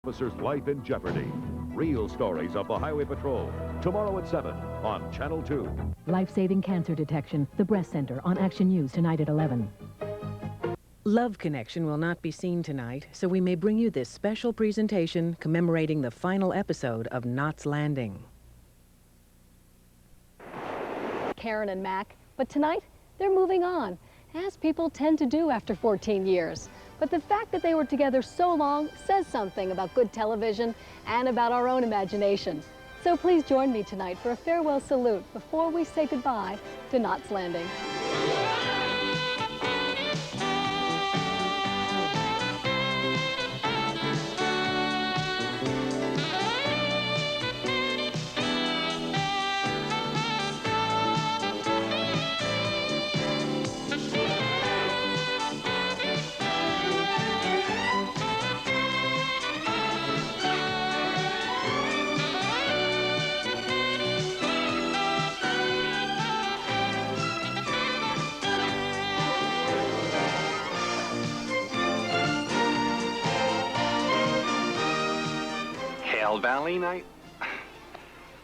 Officer's life in jeopardy. Real stories of the Highway Patrol. Tomorrow at 7 on Channel 2. Life-saving cancer detection. The Breast Center on Action News tonight at 11. Love Connection will not be seen tonight, so we may bring you this special presentation commemorating the final episode of Knots Landing. Karen and Mac, but tonight they're moving on, as people tend to do after 14 years. But the fact that they were together so long says something about good television and about our own imagination. So please join me tonight for a farewell salute before we say goodbye to Knots Landing. Valley night?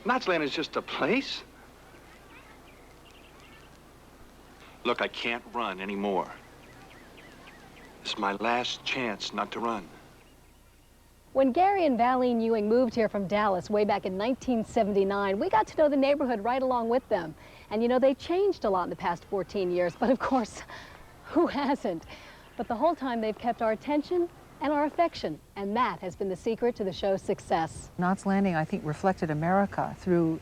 Knots Landing is just a place. Look, I can't run anymore. This is my last chance not to run. When Gary and Valene Ewing moved here from Dallas way back in 1979, we got to know the neighborhood right along with them. And you know, they changed a lot in the past 14 years, but of course, who hasn't? But the whole time they've kept our attention and our affection, and that has been the secret to the show's success. Knots Landing, I think, reflected America through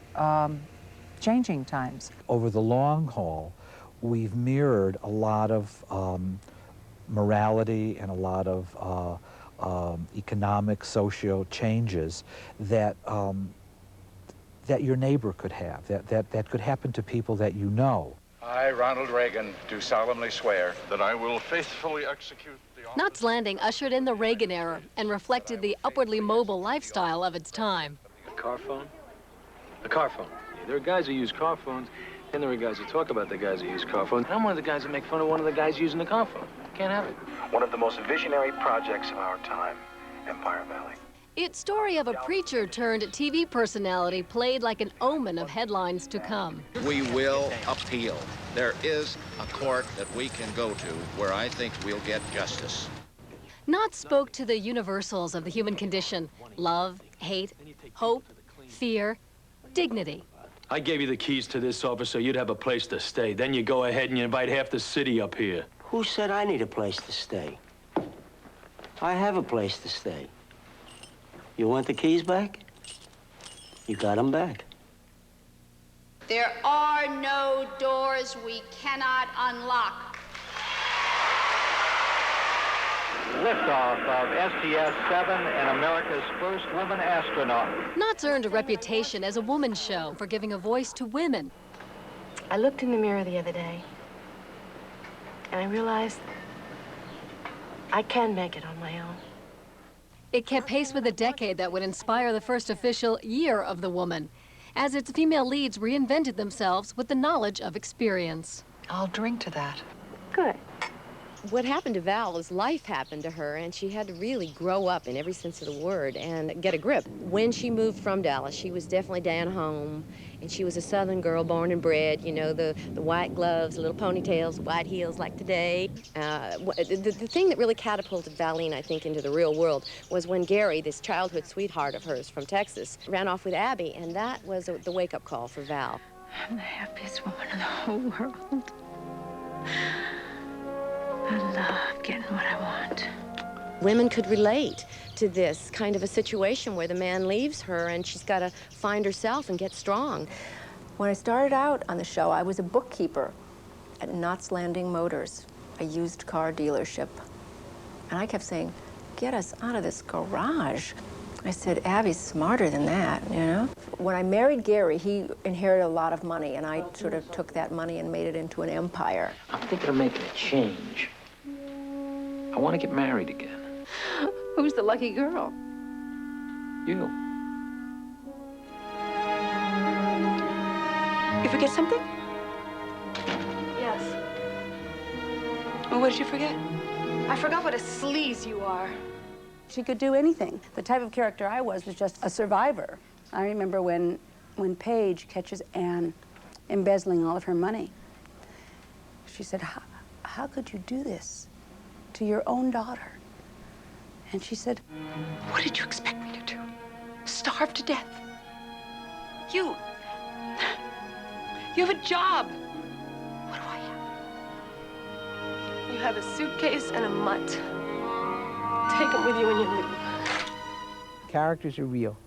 changing times. Over the long haul, we've mirrored a lot of morality and a lot of economic, socio changes that that your neighbor could have, that could happen to people that you know. I, Ronald Reagan, do solemnly swear that I will faithfully execute the office. Knots Landing ushered in the Reagan era and reflected the upwardly mobile lifestyle of its time. A car phone? A car phone. There are guys who use car phones, and there are guys who talk about the guys who use car phones. I'm one of the guys who make fun of one of the guys using the car phone. Can't have it. One of the most visionary projects of our time, Empire Valley. Its story of a preacher turned TV personality played like an omen of headlines to come. We will appeal. There is a court that we can go to where I think we'll get justice. Knots spoke to the universals of the human condition: love, hate, hope, fear, dignity. I gave you the keys to this office so you'd have a place to stay. Then you go ahead and you invite half the city up here. Who said I need a place to stay? I have a place to stay. You want the keys back? You got them back. There are no doors we cannot unlock. Liftoff of STS-7 and America's first woman astronaut. Knots earned a reputation as a woman's show for giving a voice to women. I looked in the mirror the other day, and I realized I can make it on my own. It kept pace with a decade that would inspire the first official Year of the Woman, as its female leads reinvented themselves with the knowledge of experience. I'll drink to that. Good. What happened to Val is life happened to her, and she had to really grow up in every sense of the word and get a grip. When she moved from Dallas, she was definitely down home, and she was a Southern girl, born and bred, you know, the white gloves, little ponytails, white heels like today. The thing that really catapulted Valene, I think, into the real world was when Gary, this childhood sweetheart of hers from Texas, ran off with Abby, and that was the wake-up call for Val. I'm the happiest woman in the whole world. I love getting what I want. Women could relate to this kind of a situation where the man leaves her and she's got to find herself and get strong. When I started out on the show, I was a bookkeeper at Knots Landing Motors, a used car dealership. And I kept saying, get us out of this garage. I said, Abby's smarter than that, you know? When I married Gary, he inherited a lot of money, and I sort of took that money and made it into an empire. I'm thinking of making a change. I want to get married again. Who's the lucky girl? You. You forget something? Yes. Well, what did you forget? I forgot what a sleaze you are. She could do anything. The type of character I was just a survivor. I remember when Paige catches Anne embezzling all of her money. She said, how could you do this to your own daughter? And she said, what did you expect me to do? Starve to death? You have a job. What do I have? You have a suitcase and a mutt. Take them with you when you leave. Characters are real.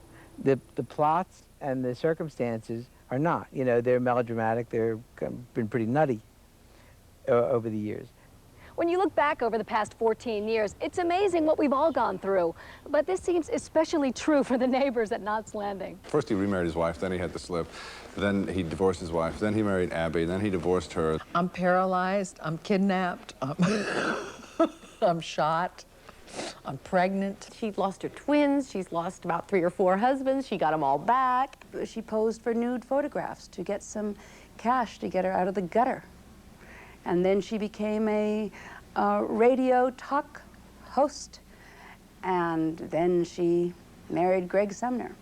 The plots and the circumstances are not. You know, they're melodramatic. They've been pretty nutty over the years. When you look back over the past 14 years, it's amazing what we've all gone through. But this seems especially true for the neighbors at Knott's Landing. First he remarried his wife, then he had the slip. Then he divorced his wife, then he married Abby, then he divorced her. I'm paralyzed, I'm kidnapped, I'm shot, I'm pregnant. She lost her twins, she's lost about 3 or 4 husbands, she got them all back. She posed for nude photographs to get some cash to get her out of the gutter. And then she became a radio talk host. And then she married Greg Sumner.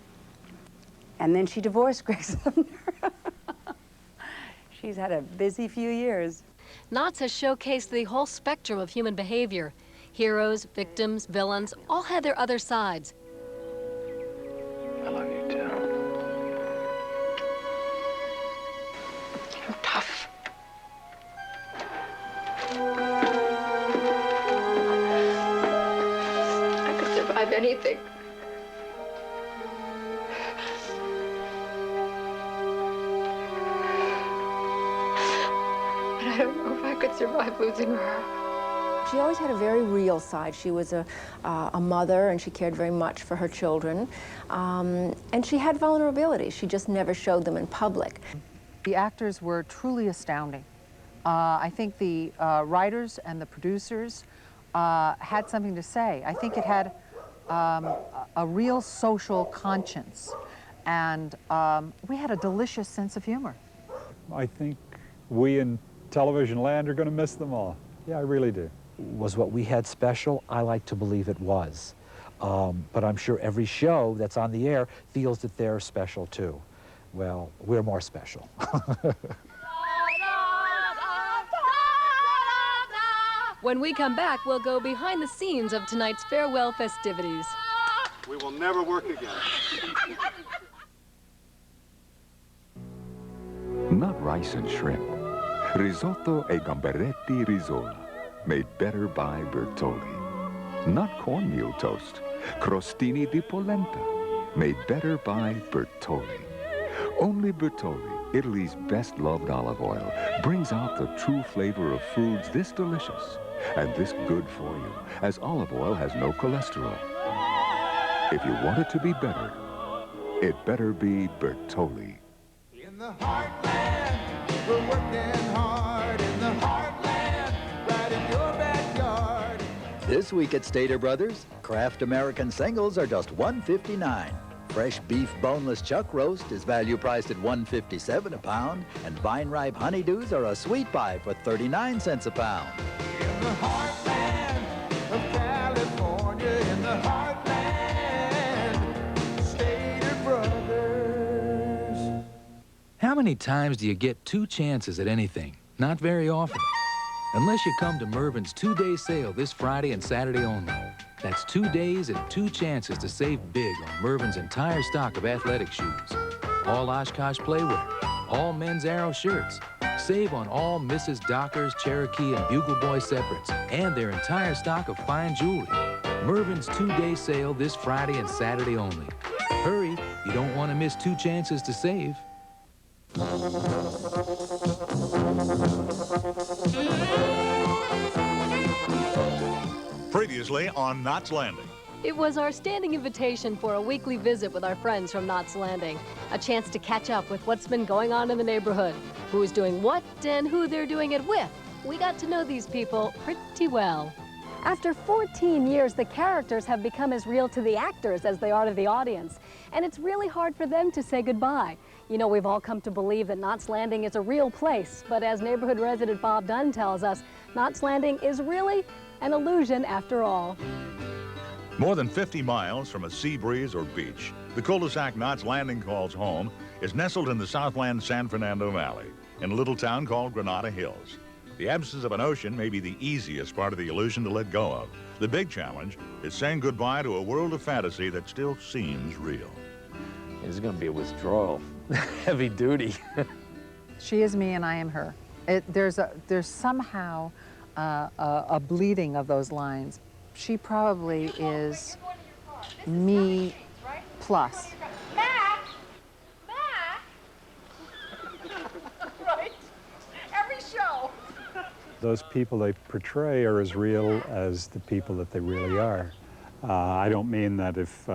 And then she divorced Greg Sumner. She's had a busy few years. Knott's has showcased the whole spectrum of human behavior. Heroes, victims, villains, all had their other sides. I love you too. I'm tough. I could survive anything. But I don't know if I could survive losing her. She always had a very real side. She was a mother, and she cared very much for her children. And she had vulnerabilities. She just never showed them in public. The actors were truly astounding. I think the writers and the producers had something to say. I think it had a real social conscience, and we had a delicious sense of humor. I think we in television land are going to miss them all. Yeah, I really do. Was what we had special? I like to believe it was. But I'm sure every show that's on the air feels that they're special too. Well, we're more special. When we come back, we'll go behind the scenes of tonight's farewell festivities. We will never work again. Not rice and shrimp. Risotto e gamberetti risola, made better by Bertolli. Not cornmeal toast. Crostini di polenta, made better by Bertolli. Only Bertolli, Italy's best-loved olive oil, brings out the true flavor of foods this delicious and this good for you, as olive oil has no cholesterol. If you want it to be better, it better be Bertolli. In the heartland, we're working hard. In the heartland, right in your backyard. This week at Stater Brothers, Kraft American singles are just $1.59. Fresh beef boneless chuck roast is value priced at $1.57 a pound, and vine ripe honeydews are a sweet pie for 39 cents a pound. In the heartland of California, in the heartland, Stater Brothers. How many times do you get 2 chances at anything? Not very often. Unless you come to Mervyn's 2-day sale this Friday and Saturday only. That's 2 days and 2 chances to save big on Mervyn's entire stock of athletic shoes. All Oshkosh playwear, all men's Arrow shirts. Save on all Mrs. Docker's, Cherokee, and Bugle Boy separates, and their entire stock of fine jewelry. Mervyn's 2-day sale this Friday and Saturday only. Hurry, you don't want to miss 2 chances to save. Previously on Knott's Landing. It was our standing invitation for a weekly visit with our friends from Knott's Landing. A chance to catch up with what's been going on in the neighborhood, who's doing what and who they're doing it with. We got to know these people pretty well. After 14 years, the characters have become as real to the actors as they are to the audience. And it's really hard for them to say goodbye. You know, we've all come to believe that Knott's Landing is a real place, but as neighborhood resident Bob Dunn tells us, Knott's Landing is really an illusion after all. More than 50 miles from a sea breeze or beach, the cul-de-sac Knots Landing calls home is nestled in the Southland San Fernando Valley in a little town called Granada Hills. The absence of an ocean may be the easiest part of the illusion to let go of. The big challenge is saying goodbye to a world of fantasy that still seems real. It's going to be a withdrawal, heavy duty. She is me and I am her. There's somehow a bleeding of those lines. She probably is me plus. Mac! Mac! Right? Every show. Those people they portray are as real as the people that they really are. I don't mean that if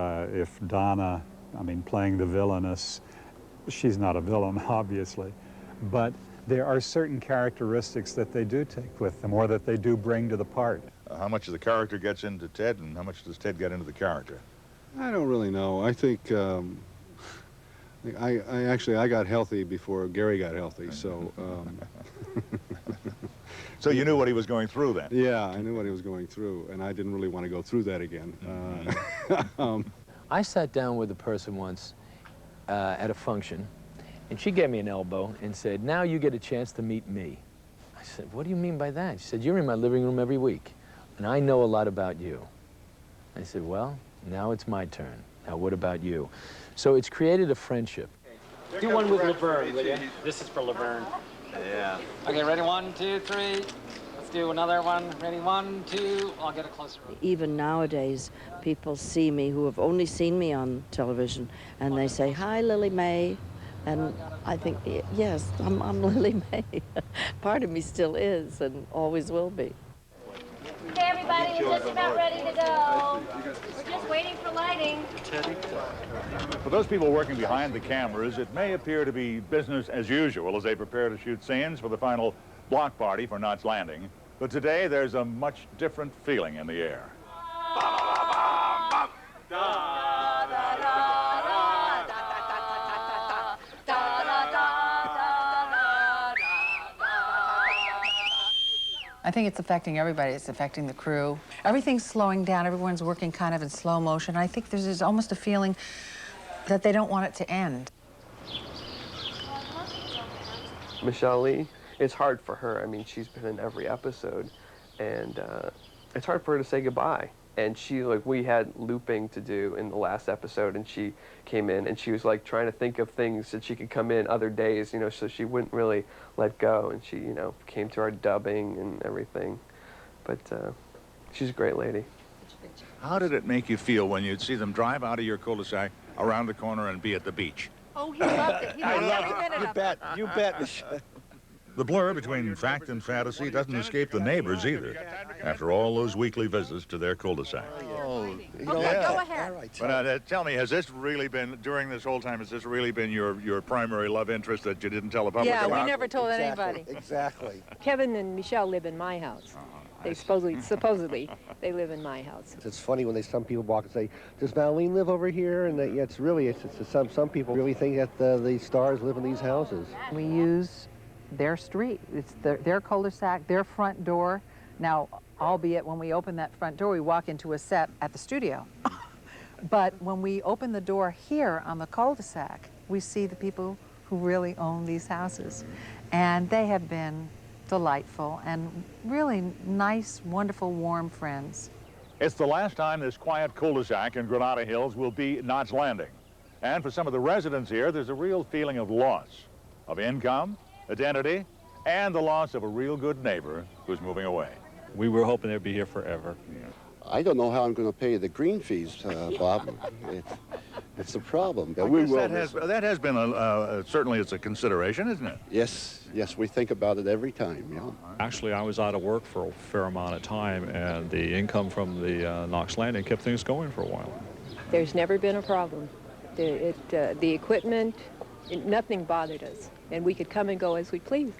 Donna, playing the villainess, she's not a villain, obviously, but there are certain characteristics that they do take with them or that they do bring to the part. How much of the character gets into Ted and how much does Ted get into the character? I don't really know. I think I got healthy before Gary got healthy, so... So you knew what he was going through then? Yeah, I knew what he was going through, and I didn't really want to go through that again. I sat down with a person once at a function, and she gave me an elbow and said, "Now you get a chance to meet me." I said, "What do you mean by that?" She said, "You're in my living room every week, and I know a lot about you." I said, "Well, now it's my turn. Now what about you?" So it's created a friendship. Do one with Laverne, will you? This is for Laverne. Yeah. Okay, ready? 1, 2, 3. Let's do another one. Ready? 1, 2. I'll get a closer up. Even nowadays, people see me who have only seen me on television, and they say, "Hi, Lily May." And I think, yes, I'm Lily May. Part of me still is and always will be. Okay, everybody, we're just about ready to go. We're just waiting for lighting. For those people working behind the cameras, it may appear to be business as usual as they prepare to shoot scenes for the final block party for Knots Landing. But today, there's a much different feeling in the air. I think it's affecting everybody. It's affecting the crew. Everything's slowing down. Everyone's working kind of in slow motion. I think there's almost a feeling that they don't want it to end. Michelle Lee, it's hard for her. I mean, she's been in every episode, and it's hard for her to say goodbye. And we had looping to do in the last episode, and she came in, and she was trying to think of things that she could come in other days, so she wouldn't really let go. And she, came to our dubbing and everything. But she's a great lady. How did it make you feel when you'd see them drive out of your cul-de-sac, around the corner, and be at the beach? Oh, he loved it. He loved every minute of it. You bet. The blur between fact and fantasy doesn't escape the neighbors either, after all those weekly visits to their cul-de-sac. Okay, go ahead. All right. But tell me, has this really been, during this whole time, has this really been your primary love interest that you didn't tell the public about? Yeah, we never told anybody. Exactly. Kevin and Michelle live in my house. They supposedly they live in my house. It's funny when some people walk and say, "Does Marlene live over here?" And some people really think that the stars live in these houses. We use their street. It's their cul-de-sac, their front door. Now, albeit when we open that front door, we walk into a set at the studio. But when we open the door here on the cul-de-sac, we see the people who really own these houses. And they have been delightful and really nice, wonderful, warm friends. It's the last time this quiet cul-de-sac in Granada Hills will be Knots Landing. And for some of the residents here, there's a real feeling of loss, of income, identity, and the loss of a real good neighbor who's moving away. We were hoping they'd be here forever. I don't know how I'm going to pay the green fees, Bob. It's a problem. That has been certainly it's a consideration, isn't it? Yes, we think about it every time. Yeah. Actually, I was out of work for a fair amount of time, and the income from the Knots Landing kept things going for a while. There's never been a problem. The equipment, nothing bothered us, and we could come and go as we please.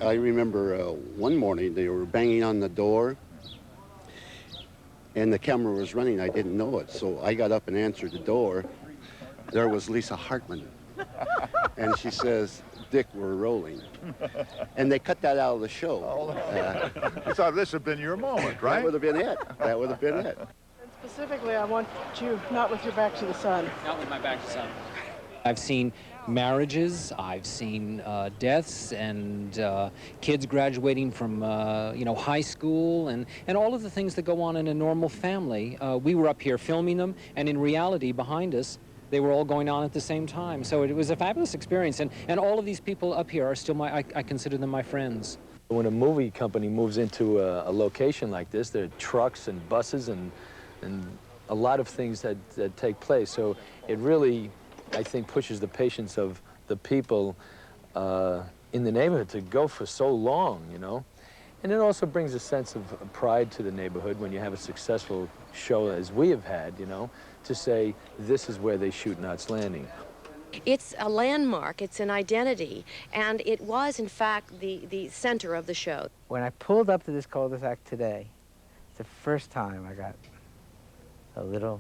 I remember one morning they were banging on the door, and the camera was running. I didn't know it, so I got up and answered the door. There was Lisa Hartman, and she says, "Dick, we're rolling." And they cut that out of the show. You thought this had been your moment, right? That would have been it. That would have been it. Specifically, I want you not with your back to the sun. Not with my back to the sun. I've seen marriages, I've seen deaths, and kids graduating from high school, and all of the things that go on in a normal family. We were up here filming them, and in reality, behind us, they were all going on at the same time. So it was a fabulous experience, and all of these people up here are still I consider them my friends. When a movie company moves into a location like this, there are trucks and buses and a lot of things that take place. So it really, I think, pushes the patience of the people in the neighborhood to go for so long, you know. And it also brings a sense of pride to the neighborhood when you have a successful show, as we have had, you know, to say, this is where they shoot Knots Landing. It's a landmark, it's an identity, and it was, in fact, the center of the show. When I pulled up to this cul-de-sac today, it's the first time I got a little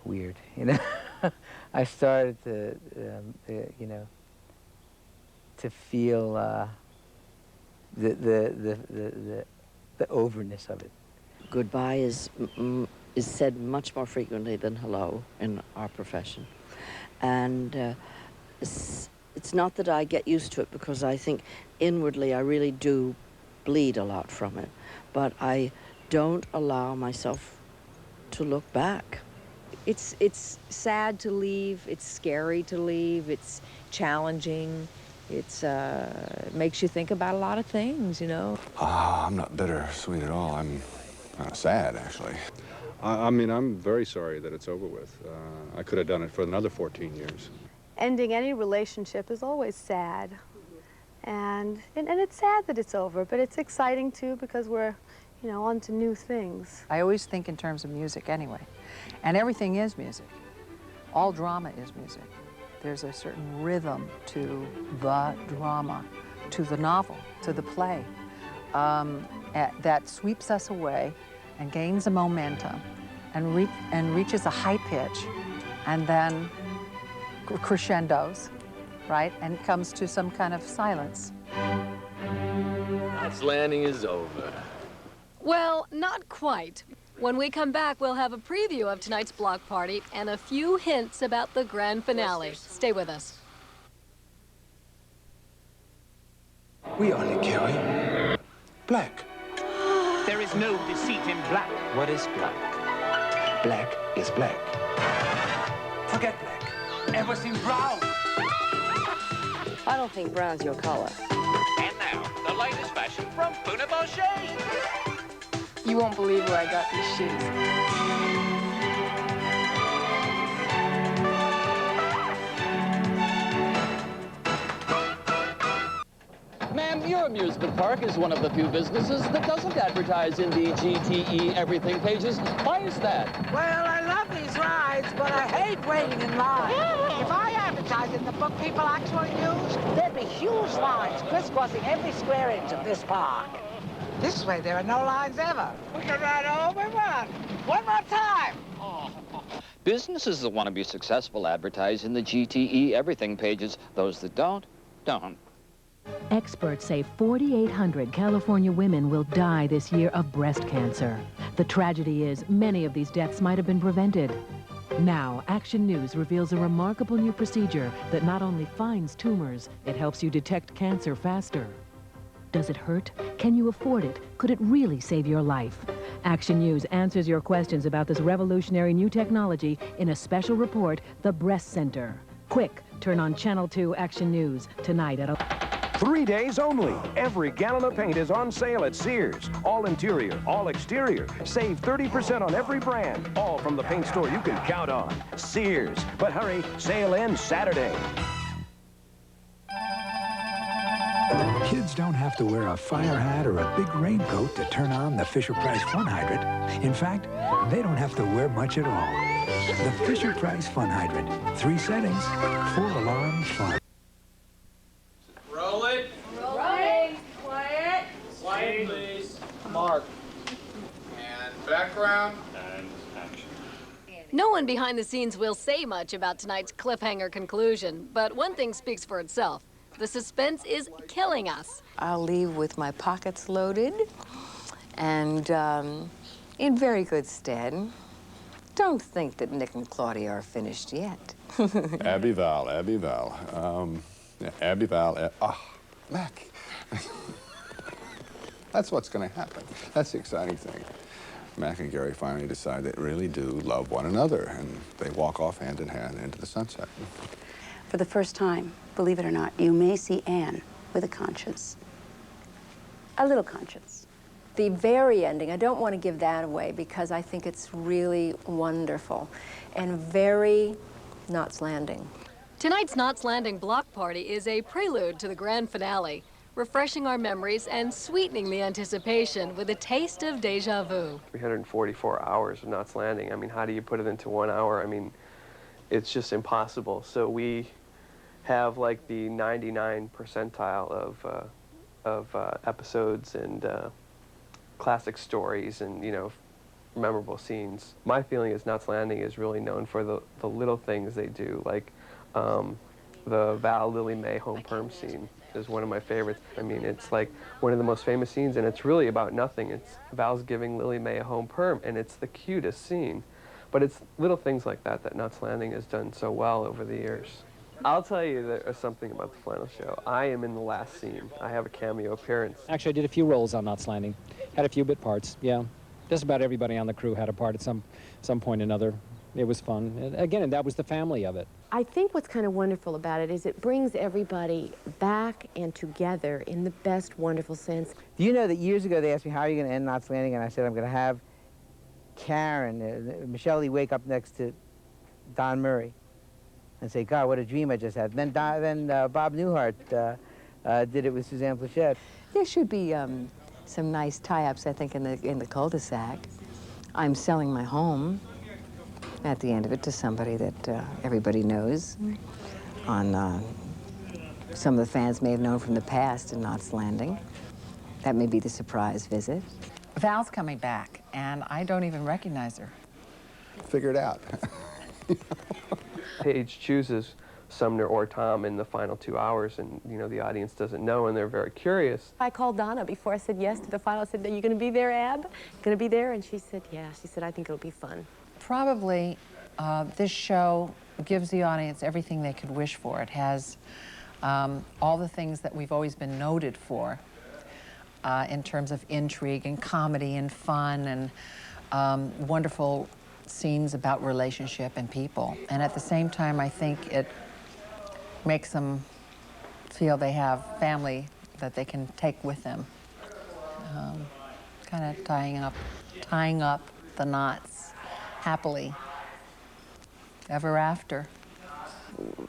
weird, you know. I started to, to feel the overness of it. Goodbye is said much more frequently than hello in our profession. And it's not that I get used to it, because I think inwardly I really do bleed a lot from it, but I don't allow myself to look back. It's sad to leave, it's scary to leave, it's challenging, it makes you think about a lot of things, you know. I'm not bittersweet at all. I'm sad, actually. I mean, I'm very sorry that it's over with. I could have done it for another 14 years. Ending any relationship is always sad. And it's sad that it's over, but it's exciting too, because we're, on to new things. I always think in terms of music anyway. And everything is music. All drama is music. There's a certain rhythm to the drama, to the novel, to the play, that sweeps us away and gains a momentum and reaches a high pitch and then crescendos, right? And comes to some kind of silence. Knots Landing is over. Well, not quite. When we come back, we'll have a preview of tonight's block party and a few hints about the grand finale. Stay with us. We only carry black. There is no deceit in black. What is black? Black is black. Forget black. Everything brown. I don't think brown's your color. And now, the latest fashion from Funabache. You won't believe where I got these shoes. Ma'am, your amusement park is one of the few businesses that doesn't advertise in the GTE everything pages. Why is that? Well, I love these rides, but I hate waiting in line. If I advertised in the book people actually use, there'd be huge lines crisscrossing every square inch of this park. This way, there are no lines ever. We can ride all we want. One more time. Businesses that want to be successful advertise in the GTE everything pages. Those that don't. Experts say 4,800 California women will die this year of breast cancer. The tragedy is many of these deaths might have been prevented. Now, Action News reveals a remarkable new procedure that not only finds tumors, it helps you detect cancer faster. Does it hurt? Can you afford it? Could it really save your life? Action News answers your questions about this revolutionary new technology in a special report, The Breast Center. Quick, turn on Channel 2 Action News tonight at 3 days only. Every gallon of paint is on sale at Sears. All interior, all exterior. Save 30% on every brand. All from the paint store you can count on. Sears. But hurry, sale ends Saturday. Kids don't have to wear a fire hat or a big raincoat to turn on the Fisher-Price Fun Hydrant. In fact, they don't have to wear much at all. The Fisher-Price Fun Hydrant. 3 settings, 4 alarms, fun. Roll it. Rolling. Quiet. Quiet, please. Mark. And background. And action. No one behind the scenes will say much about tonight's cliffhanger conclusion, but one thing speaks for itself. The suspense is killing us. I'll leave with my pockets loaded and In very good stead. Don't think that Nick and Claudia are finished yet. Abby Val. Yeah, Abby Val. Mac. That's what's going to happen. That's the exciting thing. Mac and Gary finally decide they really do love one another, and they walk off hand in hand into the sunset. For the first time, believe it or not, you may see Anne with a conscience. A little conscience. The very ending, I don't want to give that away because I think it's really wonderful and very Knots Landing. Tonight's Knots Landing block party is a prelude to the grand finale, refreshing our memories and sweetening the anticipation with a taste of deja vu. 344 hours of Knots Landing. I mean, how do you put it into 1 hour? I mean, it's just impossible. So we have like the 99 percentile of episodes and classic stories and, you know, memorable scenes. My feeling is Knots Landing is really known for the little things they do, like the Val Lily Mae home perm scene is one of my favorites. I mean, it's like one of the most famous scenes, and it's really about nothing. It's Val's giving Lily Mae a home perm, and it's the cutest scene. But it's little things like that that Knots Landing has done so well over the years. I'll tell you there's something about the final show. I am in the last scene. I have a cameo appearance. Actually, I did a few roles on Knots Landing. Had a few bit parts, yeah. Just about everybody on the crew had a part at some point or another. It was fun. And again, and that was the family of it. I think what's kind of wonderful about it is it brings everybody back and together in the best wonderful sense. Do you know that years ago they asked me, how are you going to end Knots Landing? And I said, I'm going to have Karen, Michelle Lee wake up next to Don Murray and say, God, what a dream I just had. Then Bob Newhart did it with Suzanne Plachette. There should be some nice tie-ups, I think, in the cul-de-sac. I'm selling my home at the end of it to somebody that everybody knows. On some of the fans may have known from the past in Knots Landing. That may be the surprise visit. Val's coming back, and I don't even recognize her. Figure it out. Paige chooses Sumner or Tom in the final 2 hours, and you know the audience doesn't know, and they're very curious. I called Donna before I said yes to the final. I said, are you going to be there, Ab? Going to be there? And she said, yeah. She said, I think it'll be fun. Probably this show gives the audience everything they could wish for. It has all the things that we've always been noted for in terms of intrigue and comedy and fun and wonderful scenes about relationship and people. And at the same time, I think it makes them feel they have family that they can take with them. Kind of tying up the knots happily, ever after.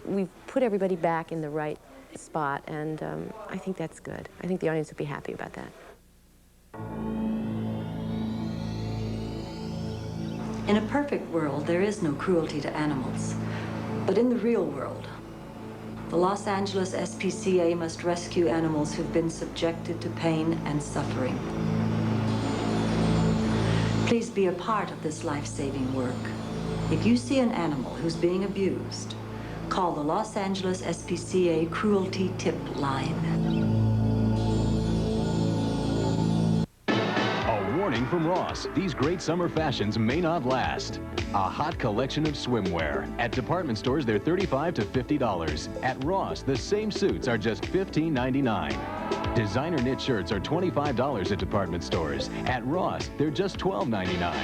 We've put everybody back in the right spot, and I think that's good. I think the audience will be happy about that. In a perfect world, there is no cruelty to animals. But in the real world, the Los Angeles SPCA must rescue animals who've been subjected to pain and suffering. Please be a part of this life-saving work. If you see an animal who's being abused, call the Los Angeles SPCA Cruelty Tip Line. Warning from Ross, these great summer fashions may not last. A hot collection of swimwear. At department stores, they're $35 to $50. At Ross, the same suits are just $15.99. Designer knit shirts are $25 at department stores. At Ross, they're just $12.99.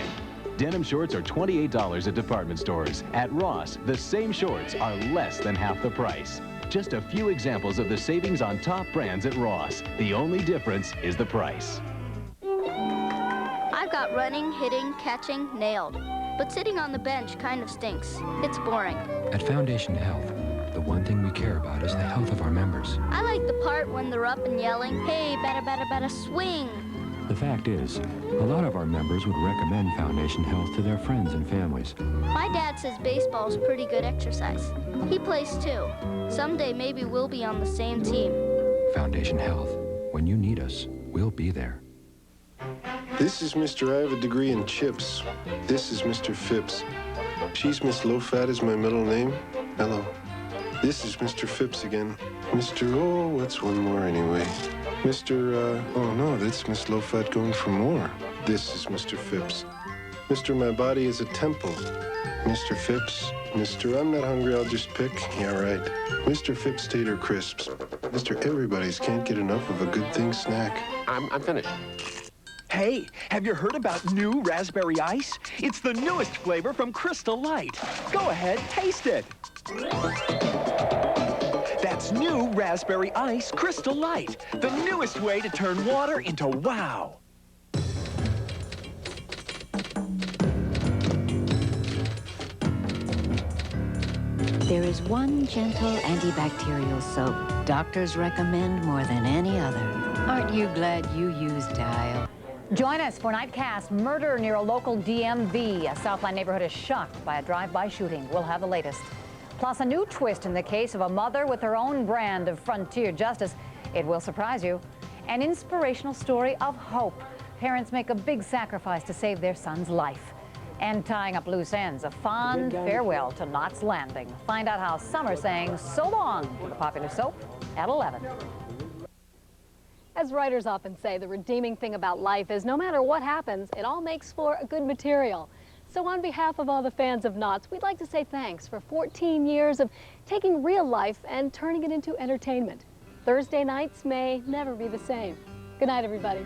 Denim shorts are $28 at department stores. At Ross, the same shorts are less than half the price. Just a few examples of the savings on top brands at Ross. The only difference is the price. I've got running, hitting, catching, nailed. But sitting on the bench kind of stinks. It's boring. At Foundation Health, the one thing we care about is the health of our members. I like the part when they're up and yelling, hey, better, swing. The fact is, a lot of our members would recommend Foundation Health to their friends and families. My dad says baseball's pretty good exercise. He plays too. Someday maybe we'll be on the same team. Foundation Health. When you need us, we'll be there. This is Mr. I have a degree in chips. This is Mr. Phipps. She's Miss Low-Fat is my middle name. Hello. This is Mr. Phipps again. Mr. Oh, what's one more anyway? Mr. Oh no, that's Miss Low-Fat going for more. This is Mr. Phipps. Mr. My body is a temple. Mr. Phipps. Mr. I'm not hungry, I'll just pick. Yeah, right. Mr. Phipps Tater Crisps. Mr. Everybody's can't get enough of a good thing snack. I'm finished. Hey, have you heard about new raspberry ice? It's the newest flavor from Crystal Light. Go ahead, taste it. That's new raspberry ice Crystal Light, the newest way to turn water into wow. There is one gentle antibacterial soap doctors recommend more than any other. Aren't you glad you used Dial? Join us for Nightcast. Murder near a local DMV. A Southland neighborhood is shocked by a drive-by shooting. We'll have the latest. Plus, a new twist in the case of a mother with her own brand of frontier justice. It will surprise you. An inspirational story of hope. Parents make a big sacrifice to save their son's life. And tying up loose ends, a fond farewell to Knots Landing. Find out how Summer sang so long to the popular soap at 11. As writers often say, the redeeming thing about life is no matter what happens, it all makes for a good material. So on behalf of all the fans of Knots, we'd like to say thanks for 14 years of taking real life and turning it into entertainment. Thursday nights may never be the same. Good night, everybody.